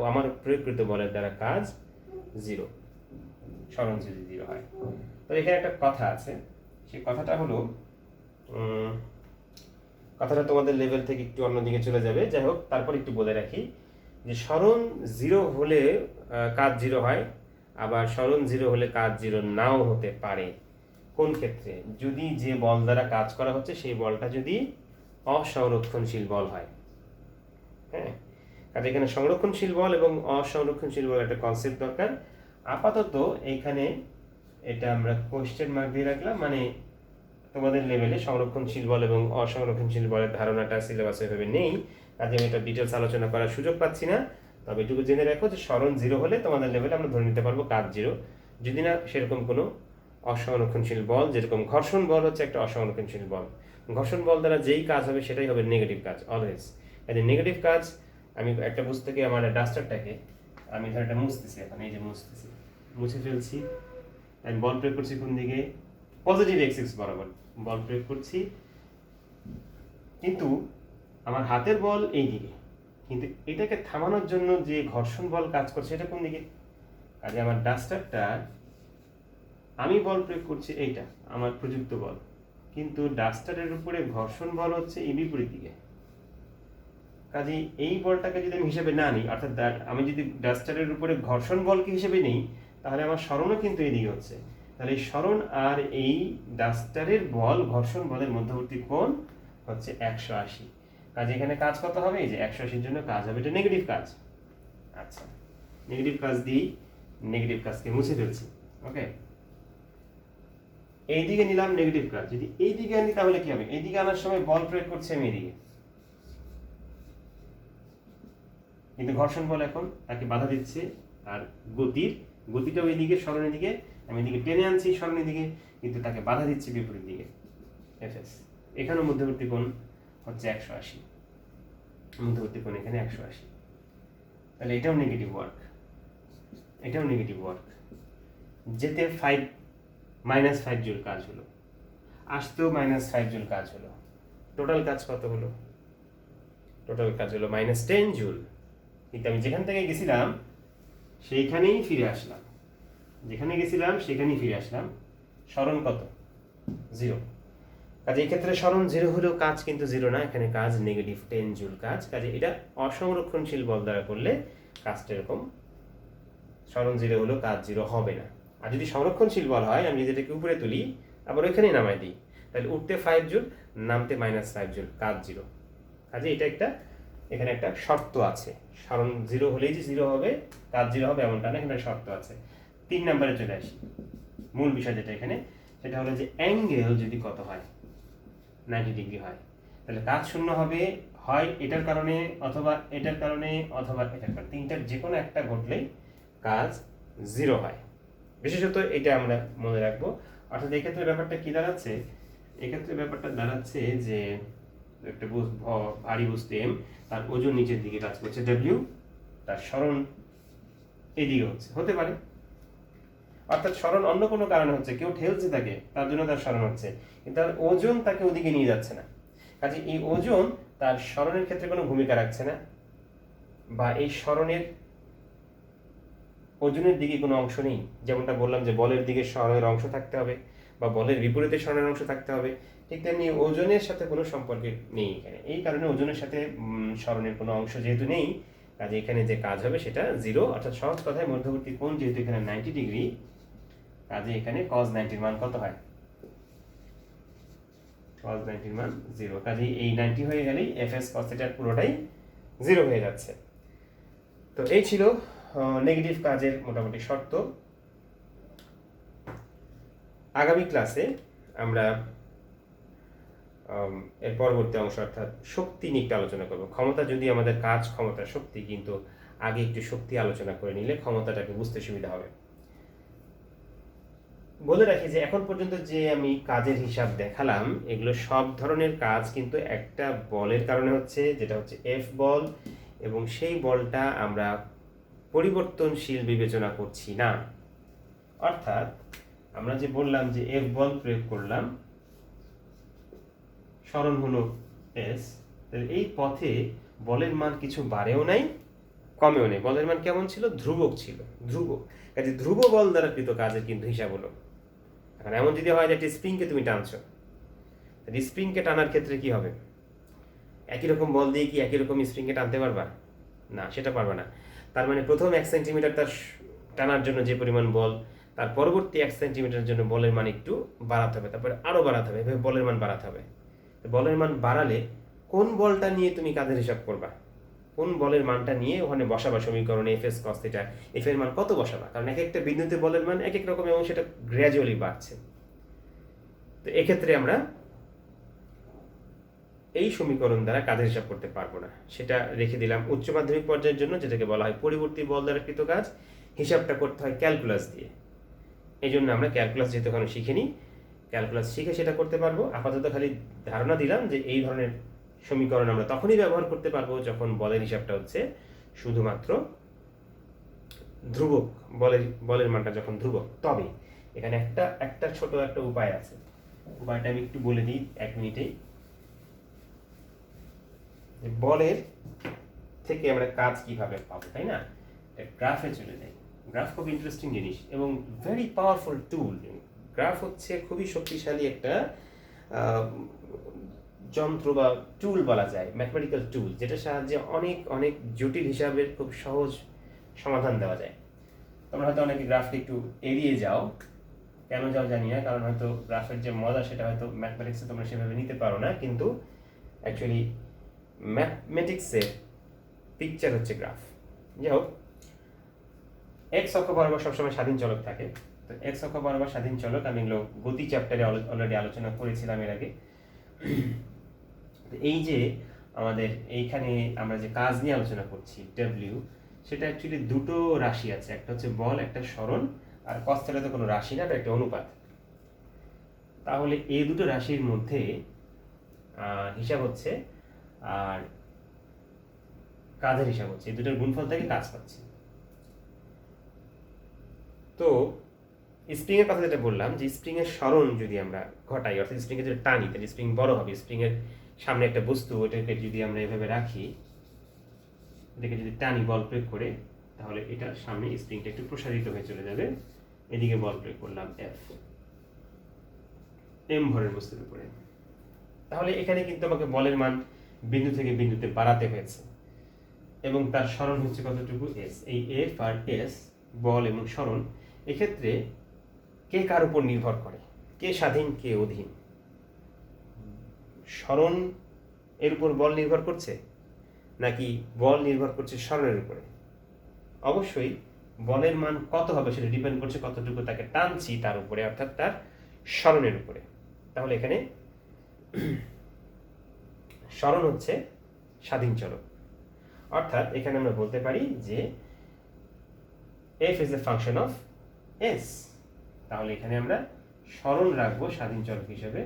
Speaker 1: আমার প্রয়োগকৃত বলের দ্বারা কাজ 0, স্মরণ যদি 0 হয়। তো এখানে একটা কথা আছে, সেই কথাটা হলো, কথাটা তোমাদের লেভেল থেকে একটু অন্যদিকে চলে যাবে, যাই হোক তারপর একটু বলে রাখি যে স্মরণ 0 হলে কাজ 0 হয়, আবার স্মরণ 0 হলে কাজ 0 নাও হতে পারে। কোন ক্ষেত্রে? যদি যে বল দ্বারা কাজ করা হচ্ছে সেই বলটা যদি অসংরক্ষণশীল বল হয়। হ্যাঁ, কাজে এখানে সংরক্ষণশীল বল এবং অসংরক্ষণশীল বল একটা কনসেপ্ট দরকার। আপাতত এইখানে এটা আমরা কোয়েশ্চেন মার্ক দিয়ে রাখলাম, মানে তোমাদের লেভেলে সংরক্ষণশীল বল এবং অসংরক্ষণশীল বলের ধারণাটা সিলেবাসে এভাবে নেই, কাজে আমি এটা ডিটেলস আলোচনা করার সুযোগ পাচ্ছি না। তবে এটুকু জেনে রাখো যে স্মরণ 0 হলে তোমাদের লেভেলে আমরা ধরে নিতে পারবো কাজ 0, যদি না সেরকম কোনো অসংরক্ষণশীল বল, যেরকম ঘর্ষণ বল হচ্ছে একটা অসংরক্ষণশীল বল, ঘর্ষণ বল দ্বারা যেই কাজ হবে সেটাই হবে নেগেটিভ কাজ অলওয়েজ। কাজে নেগেটিভ কাজ, আমি একটা পুস্তকে আমার ডাস্টারটাকে আমি ধর এটা মুছতেছি, এখন এই যে মুছতেছি, মুছে ফেলছি, আমি বল প্রয়োগ করছি কোন দিকে? পজিটিভ এক্সিস বরাবর বল প্রয়োগ করছি, কিন্তু আমার হাতের বল এই দিকে, কিন্তু এটাকে থামানোর জন্য যে ঘর্ষণ বল কাজ করছে এটা কোন দিকে? কাজে আমার ডাস্টারটা, আমি বল প্রয়োগ করছি এইটা আমার প্রযুক্ত বল, কিন্তু ডাস্টারের উপরে ঘর্ষণ বল হচ্ছে এই বিপরীত দিকে। কাজেই এই বলটাকে যদি আমি হিসেবে না নিই, অর্থাৎ আমি যদি ডাস্টারের উপরে ঘর্ষণ বলকে হিসেবে নিই, তাহলে আমার সরণও কিন্তু এদিকে হচ্ছে। তাহলে এই সরণ আর এই ডাস্টারের বল, ঘর্ষণ বলের মধ্যবর্তী কোণ হচ্ছে 180। কাজে এখানে কাজ কত হবে? এই যে 180-র জন্য কাজ হবে, এটা নেগেটিভ কাজ। আচ্ছা, নেগেটিভ কাজ দিই, নেগেটিভ কাজকে মুছে ফেলছি। ওকে, এইদিকে নিলাম নেগেটিভ কাজ। যদি এইদিকে আনি তাহলে কি হবে? এইদিকে আনার সময় বল প্রয়োগ করছে আমি এদিকে, কিন্তু ঘর্ষণ বল এখন তাকে বাধা দিচ্ছে। আর গতিটাও এদিকে, সরণের দিকে, আমি এদিকে টেনে আনছি সরণের দিকে, কিন্তু তাকে বাধা দিচ্ছে বিপরীত দিকে, এফএস। এখানে মধ্যবর্তী কোণ হচ্ছে 180, মধ্যবর্তী কোণ এখানে 180। তাহলে এটাও নেগেটিভ ওয়ার্ক, এটাও নেগেটিভ ওয়ার্ক। যেতে -5 জুল কাজ হলো, আসতেও -5 জুল কাজ হলো। টোটাল কাজ কত হলো? টোটাল কাজ হলো -10 জুল। কিন্তু আমি যেখান থেকে গেছিলাম সেইখানেই ফিরে আসলাম, যেখানে গেছিলাম সেখানেই ফিরে আসলাম। সরণ কত? 0। কাজে এই ক্ষেত্রে সরণ 0 হলেও কাজ কিন্তু 0 না, এখানে কাজ -10 জুল কাজ। কাজে এটা অসংরক্ষণশীল বল দ্বারা করলে কাজটা এরকম, সরণ 0 হলেও কাজ 0 হবে না। আর যদি সংরক্ষণশীল বল হয়, আমি যদি এটাকে উপরে তুলি আবার ওইখানেই নামাই দিই, তাহলে উঠতে 5 জুল, নামতে -5 জুল, কাজ 0। কাজে এটা একটা, এখানে একটা শর্ত আছে, সরণ 0 হলেই যে 0 হবে, কাজ 0 হবে এমনটা না, এখানে শর্ত আছে। 3 নম্বরে চলে আসি, মূল বিষয় যেটা এখানে, সেটা হলো যে অ্যাঙ্গেল যদি কত হয়, 90 ডিগ্রি হয়, তাহলে কাজ শূন্য হবে, হয় এটার কারণে, অথবা এটার কারণে, অথবা এটার কারণে। তিনটার যে কোনো একটা ঘটলেই কাজ 0 হয়। বিশেষত এটা আমরা মনে রাখবো। অর্থাৎ এক্ষেত্রে ব্যাপারটা কি দাঁড়াচ্ছে? এক্ষেত্রে ব্যাপারটা দাঁড়াচ্ছে যে একটা ভারী বস্তু এম, তার ওজন নিচের দিকে কাজ করছে ডব্লিউ, তার সরণ এইদিকে হতে পারে, অর্থাৎ সরণ অন্য কোনো কারণে হচ্ছে, কেউ ঠেলছে তাকে, তার জন্য তার সরণ হচ্ছে, কিন্তু তার ওজন তাকে ওদিকে নিয়ে যাচ্ছে না। কাজে এই ওজন তার সরণের ক্ষেত্রে কোনো ভূমিকা রাখছে না, বা এই সরণের ওজনের দিকে কোনো অংশ নেই। যেমনটা বললাম যে বলের দিকে সরণের অংশ থাকতে হবে, বা বলের বিপরীতে সরণের অংশ থাকতে হবে, ঠিক তেমনি ওজনের সাথে কোনো সম্পর্ক নেই এখানে। এই কারণে ওজনের সাথে সরণের কোনো অংশ যেহেতু নেই, কাজে এখানে যে কাজ হবে সেটা 0। অর্থাৎ সহজ কথায় মধ্যবর্তী কোণ যেহেতু এখানে 90 ডিগ্রি, কাজে এখানে cos 90 মান কত হয়? cos 90 মান 0। কাজে এই 90 হয়ে গেলেই fs cos θ পুরোটাই 0 হয়ে যাচ্ছে। তো এই ছিল নেগেটিভ কাজের মোটামুটি শর্ত। আগামী ক্লাসে আমরা এর পরবর্তী অংশ অর্থাৎ শক্তি নিয়ে একটু আলোচনা করব। ক্ষমতা যদি আমাদের কাজ, ক্ষমতা, শক্তি, কিন্তু আগে একটু শক্তি আলোচনা করে নিলে ক্ষমতাটাকে বুঝতে সুবিধা হবে। বলে রাখি যে এখন পর্যন্ত যে আমি কাজের হিসাব দেখালাম, এগুলো সব ধরনের কাজ কিন্তু একটা বলের কারণে হচ্ছে, যেটা হচ্ছে এফ বল, এবং সেই বলটা আমরা পরিবর্তনশীল বিবেচনা করছি না। অর্থাৎ আমরা যে বললাম যে এফ বল প্রয়োগ করলাম, সরণ হলো এস, তাহলে এই পথে বলের মান কিছু বাড়েও নাই, কমেও নেই। বলের মান কেমন ছিল? ধ্রুবক ছিল, ধ্রুবক। কাজে ধ্রুব বল দ্বারা কৃত কাজের কিন্তু হিসাব হলো। এখন এমন যদি হয় যে একটা স্প্রিংকে তুমি টানছো, তাহলে স্প্রিংকে টানার ক্ষেত্রে কি হবে? একই রকম বল দিয়ে কি একই রকম স্প্রিংকে টানতে পারবা? না, সেটা পারবা না। তার মানে প্রথম 1 সেন্টিমিটার তার টানার জন্য যে পরিমাণ বল, তার পরবর্তী 1 সেন্টিমিটারের জন্য বলের মান একটু বাড়াতে হবে, তারপরে আরও বাড়াতে হবে, এভাবে বলের মান বাড়াতে হবে। বলের মান বাড়ালে কোন বলটা নিয়ে তুমি কাজের হিসাব করবা, কোন বলের মানটা নিয়ে ওখানে বসাবা সমীকরণে এফএস কস থিটা, এফ এর মান কত বসাবা, কারণ এক একটা বিন্দুতে বলের মান এক এক রকম এবং সেটা গ্র্যাজুয়ালি বাড়ছে। তো এক্ষেত্রে আমরা এই সমীকরণ দ্বারা কাজের হিসাব করতে পারবো না, সেটা রেখে দিলাম উচ্চ মাধ্যমিক পর্যায়ের জন্য, যেটাকে বলা হয় পরিবর্তী বল দ্বারা কৃত কাজ। হিসাবটা করতে হয় ক্যালকুলাস দিয়ে, এই জন্য আমরা ক্যালকুলাস যেহেতু এখনো শিখিনি, ক্যালকুলাস শিখে সেটা করতে পারবো। আপাতত খালি ধারণা দিলাম যে এই ধরনের সমীকরণ আমরা তখনই ব্যবহার করতে পারবো যখন বলের হিসাবটা হচ্ছে শুধুমাত্র ধ্রুবক, বলের মানটা যখন ধ্রুবক। তবে এখানে একটা ছোট একটা উপায় আছে, উপায়টা আমি একটু বলে দিই 1 মিনিটেই। বলের থেকে আমরা কাজ কিভাবে পাবো, তাই না? গ্রাফে চলে যাই। গ্রাফ খুব ইন্টারেস্টিং জিনিস এবং ভেরি পাওয়ারফুল টুল। গ্রাফ হচ্ছে খুবই শক্তিশালী একটা যন্ত্র বা টুল বলা যায়, ম্যাথমেটিক্যাল টুল, যেটার সাহায্যে অনেক অনেক জটিল হিসাবের খুব সহজ সমাধান দেওয়া যায়। তোমরা হয়তো অনেকে গ্রাফকে একটু এড়িয়ে যাও, কেন যাও জানি না, কারণ হয়তো গ্রাফের যে মজা সেটা হয়তো ম্যাথমেটিক্সে তোমরা সেভাবে নিতে পারো না, কিন্তু অ্যাকচুয়ালি ম্যাথমেটিক্সের পিকচার হচ্ছে গ্রাফ। যাই হোক, এক্স অক্ষ বরাবর সবসময় স্বাধীন চলক থাকে। তো এক্স অক্ষ বরাবর স্বাধীন চলক আমি এগুলো গতি চ্যাপ্টারে অলরেডি আলোচনা করেছিলাম এর আগে। এই যে আমাদের এইখানে আমরা যে কাজ নিয়ে আলোচনা করছি ডব্লিউ, সেটা অ্যাকচুয়ালি দুটো রাশি আছে, একটা হচ্ছে বল, একটা সরণ, আর কস থিটা তো কোনো রাশি না, এটা একটা অনুপাত। তাহলে এই দুটো রাশির মধ্যে হিসাব হচ্ছে আর কাজের হিসাব হচ্ছে, এই দুটোর গুণফল থেকে কাজ পাচ্ছি। তো স্প্রিং এর কথা যেটা বললাম, যে স্প্রিং এর সরণ যদি আমরা ঘটাই, অর্থাৎ স্প্রিং এর যদি টানি, তাহলে স্প্রিং বড় হবে। স্প্রিং এর সামনে একটা বস্তু, ওটাকে যদি আমরা এভাবে রাখি, এটাকে যদি টানি বল প্রয়োগ করে, তাহলে এটা সামনে স্প্রিংটা একটু প্রসারিত হয়ে চলে যাবে। এদিকে বল প্রয়োগ করলাম এফ, এম ভরের বস্তুর উপরে। তাহলে এখানে কিন্তু আমাকে বলের মান বিন্দু থেকে বিন্দুতে বাড়াতে হয়েছে, এবং তার সরণ হচ্ছে কতটুকু, এস। এই এফ আর এস, বল এবং সরণ, এক্ষেত্রে কে কার উপর নির্ভর করে, কে স্বাধীন কে অধীন? সরণ এর উপর বল নির্ভর করছে, নাকি বল নির্ভর করছে সরণের উপরে? অবশ্যই বলের মান কত হবে সেটা ডিপেন্ড করছে কতটুকু তাকে টানছি তার উপরে, অর্থাৎ তার সরণের উপরে। তাহলে এখানে সরণ হচ্ছে স্বাধীন চলক, অর্থাৎ এখানে আমরা বলতে পারি যে f is a function of s। তাহলে এখানে আমরা সরণ রাখবো স্বাধীন চলক হিসেবে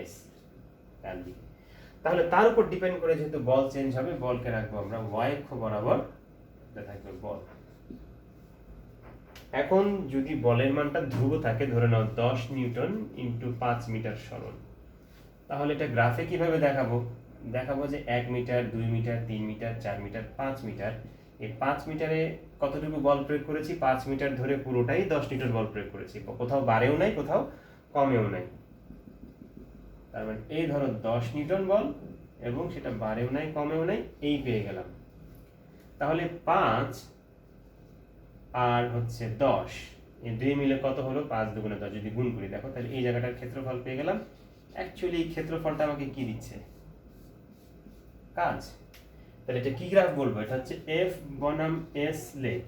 Speaker 1: s ডান দিকে। তাহলে তার উপর ডিপেন্ড করে যেহেতু বল চেঞ্জ হবে, বলকে রাখবো আমরা y অক্ষ বরাবর, এটা থাকবে বল। এখন যদি বলের মানটা ধ্রুব থাকে, ধরে নাও 10 নিউটন ইন্টু 5 মিটার সরণ, তাহলে এটা গ্রাফে কিভাবে দেখাবো? দেখাবো যে 1 metre, 2 metre, 3 metre, 4 metre, 5 metre. এই 5 মিটারে কতটুকু বল প্রয়োগ করেছি? 5 মিটার ধরে পুরোটাই 10 নিউটন বল প্রয়োগ করেছি, কোথাও বাড়েও নাই, কোথাও কমেও নাই। তার মানে এই ধরো 10 নিউটন বল, এবং সেটা বাড়েও নাই কমেও নাই, এই পেয়ে গেলাম। তাহলে 5 আর হচ্ছে 10, এই দুই মিলে কত হলো? 5 দুগুণে 10, যদি গুণ করি দেখো, তাহলে এই জায়গাটার ক্ষেত্রফল পেয়ে গেলাম। অ্যাকচুয়ালি এই ক্ষেত্রফলটা আমাকে কি দিচ্ছে? কাজ। তাহলে এটা কি গ্রাফ বলবো? এটা হচ্ছে এফ বনাম এস লেখ,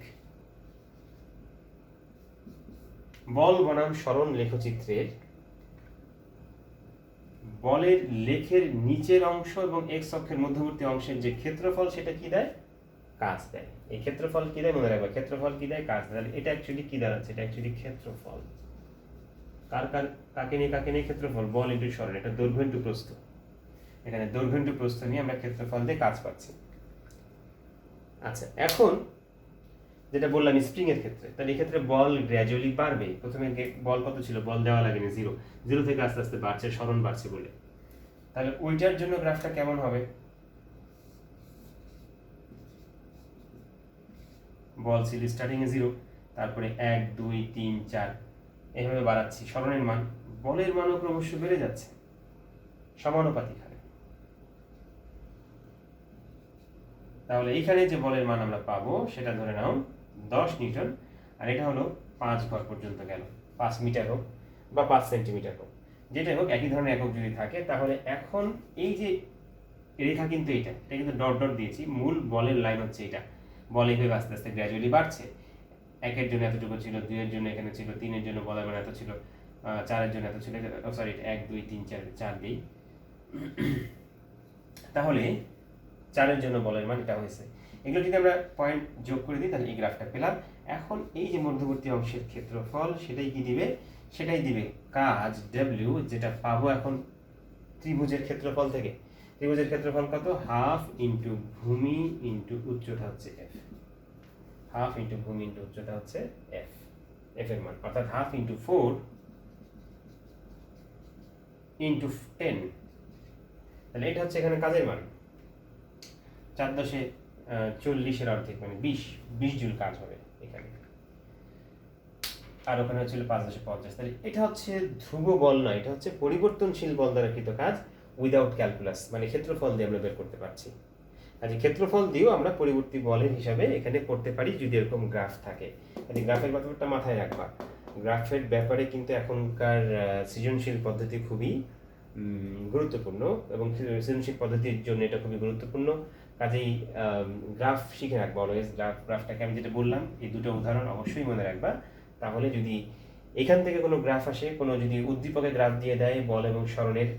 Speaker 1: বল বনাম সরণ লেখচিত্রের বলের লেখের নিচের অংশ এবং এক্স অক্ষের মধ্যবর্তী অংশের যে ক্ষেত্রফল, সেটা কি দেয়? কাজ দেয়। এই ক্ষেত্রফল কি দেয়? মনে রাখবে, ক্ষেত্রফল কি দেয়? কাজ দেয়। তাহলে এটা অ্যাকচুয়ালি কি দাঁড়াচ্ছে? এটা অ্যাকচুয়ালি ক্ষেত্রফল। কাকে নিয়ে ক্ষেত্রফল? বল ইন্টু সরণ, এটা দৈর্ঘ্য ইন্টু প্রস্থ। এখানে দৈর্ঘ্য ইন্টু প্রস্থ নিয়ে আমরা ক্ষেত্রফল দিয়ে কাজ পাচ্ছি। আচ্ছা, এখন যেটা বললাম স্প্রিং এর ক্ষেত্রে, তাহলে এই ক্ষেত্রে বল গ্র্যাজুয়ালি বাড়বে। প্রথমে বল কত ছিল? বল দেওয়া লাগেনি, 0। 0 থেকে আস্তে আস্তে বাড়ছে, সরণ বাড়ছে বলে। তাহলে ওইটার জন্য গ্রাফটা কেমন হবে? বল ছিল স্টার্টিং এ 0, তারপরে 1 2 3 4 এইভাবে বাড়াচ্ছি সরণের মান, বলের মানও ক্রমশ বেড়ে যাচ্ছে সমানুপাতিক হারে। তাহলে এইখানে যে বলের মান আমরা পাবো সেটা ধরে নাও 10 নিউটন, আর এটা হলো 5 ঘর পর্যন্ত গেল, 5 মিটার হোক বা 5 সেন্টিমিটার হোক, যেটা হোক একই ধরনের একক যদি থাকে। তাহলে এখন এই যে রেখা কিন্তু এটা কিন্তু ডট ডট দিয়েছি, মূল বলের লাইন হচ্ছে এটা। বল এইভাবে আস্তে আস্তে গ্র্যাজুয়ালি বাড়ছে। 1 এর জন্য এতটুকু ছিল, 2 এর জন্য এখানে ছিল, 3 এর জন্য বলের মান এত ছিল, 4 এর জন্য এত ছিল, সরি 1 2 3 4 দিই। তাহলে 4 এর জন্য বলের মান এটা হয়েছে। এগুলো যদি আমরা পয়েন্ট যোগ করে দিই, তাহলে এই গ্রাফটা পেলাম। এখন এই যে মধ্যবর্তী অংশের ক্ষেত্রফল, সেটাই কি দিবে? সেটাই দিবে কাজ ডব্লিউ, যেটা পাবো এখন ত্রিভুজের ক্ষেত্রফল থেকে। ত্রিভুজের ক্ষেত্রফল কত? হাফ ইন্টু ভূমি ইন্টু উচ্চতা হচ্ছে এফ। হাফ ইন্টু ভূমি ইন্টু উচ্চতা হচ্ছে এফ, এফ এর মান, অর্থাৎ হাফ ইন্টু 4 ইন্টু 10। তাহলে এটা হচ্ছে এখানে কাজের মান। 4×10⁻40 অর্ধেক, মানে 20 জুল কাজ হবে এখানে। আর ওখানে হচ্ছিল 5×50। তাহলে এটা হচ্ছে ধ্রুব বল নয়, এটা হচ্ছে পরিবর্তনশীল বল দ্বারা কৃত কাজ। উইদাউট ক্যালকুলাস, মানে ক্ষেত্রফল দিয়ে আমরা বের করতে পারছি। আচ্ছা, ক্ষেত্রফল দিয়েও আমরা পরিবর্তী বলের হিসাবে এখানে করতে পারি যদি এরকম গ্রাফ থাকে। আচ্ছা, গ্রাফের ব্যাপারটা মাথায় রাখবা। গ্রাফের ব্যাপারে কিন্তু এখনকার সৃজনশীল পদ্ধতি খুবই গুরুত্বপূর্ণ, এবং সৃজনশীল পদ্ধতির জন্য এটা খুবই গুরুত্বপূর্ণ। কাজেই গ্রাফ শিখে রাখবা অলওয়েজ। গ্রাফটাকে আমি যেটা বললাম, এই দুটো উদাহরণ অবশ্যই মনে রাখবা। তাহলে যদি এখান থেকে কোনো গ্রাফ আসে, কোনো যদি উদ্দীপকের গ্রাফ দিয়ে দেয় বল এবং সরণের,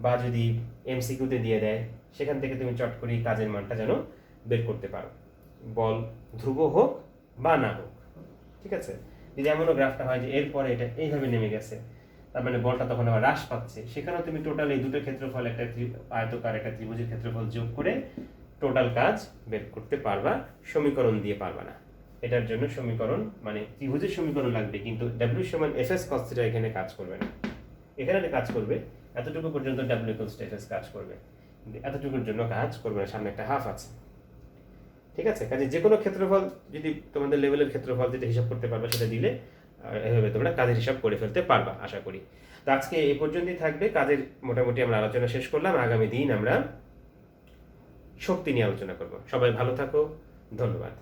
Speaker 1: বা যদি এমসিকিউতে দিয়ে দেয়, সেখান থেকে তুমি চট করে কাজের মানটা যেন বের করতে পারো, বল ধ্রুব হোক বা না হোক। ঠিক আছে? যদি এমনও গ্রাফটা হয় যে এরপরে এটা এইভাবে নেমে গেছে, তার মানে বলটা তখন আবার হ্রাস পাচ্ছে, সেখানেও তুমি টোটাল এই দুটো ক্ষেত্রফল, একটা আয়তকার একটা ত্রিভুজের ক্ষেত্রফল যোগ করে টোটাল কাজ বের করতে পারবা, সমীকরণ দিয়ে পারবা না। এটার জন্য সমীকরণ, মানে ত্রিভুজের সমীকরণ লাগবে, কিন্তু ডাব্লিউ সমান এফ এস কস থিটা এখানে কাজ করবে না। এখানে কাজ করবে এতটুকু পর্যন্ত, W equals to F S কাজ করবে, কিন্তু এতটুকুর জন্য কাজ করবে না, সামনে একটা হাফ আছে। ঠিক আছে? কাজে যে কোনো ক্ষেত্রফল যদি তোমাদের লেভেলের ক্ষেত্রফল যেটা হিসাব করতে পারবে সেটা দিলে এভাবে তোমরা কাজের হিসাব করে ফেলতে পারবা আশা করি। তো আজকে এই পর্যন্তই থাকবে। কাজের মোটামুটি আমরা আলোচনা শেষ করলাম। আগামী দিন আমরা শক্তি নিয়ে আলোচনা করব। সবাই ভালো থাকো, ধন্যবাদ।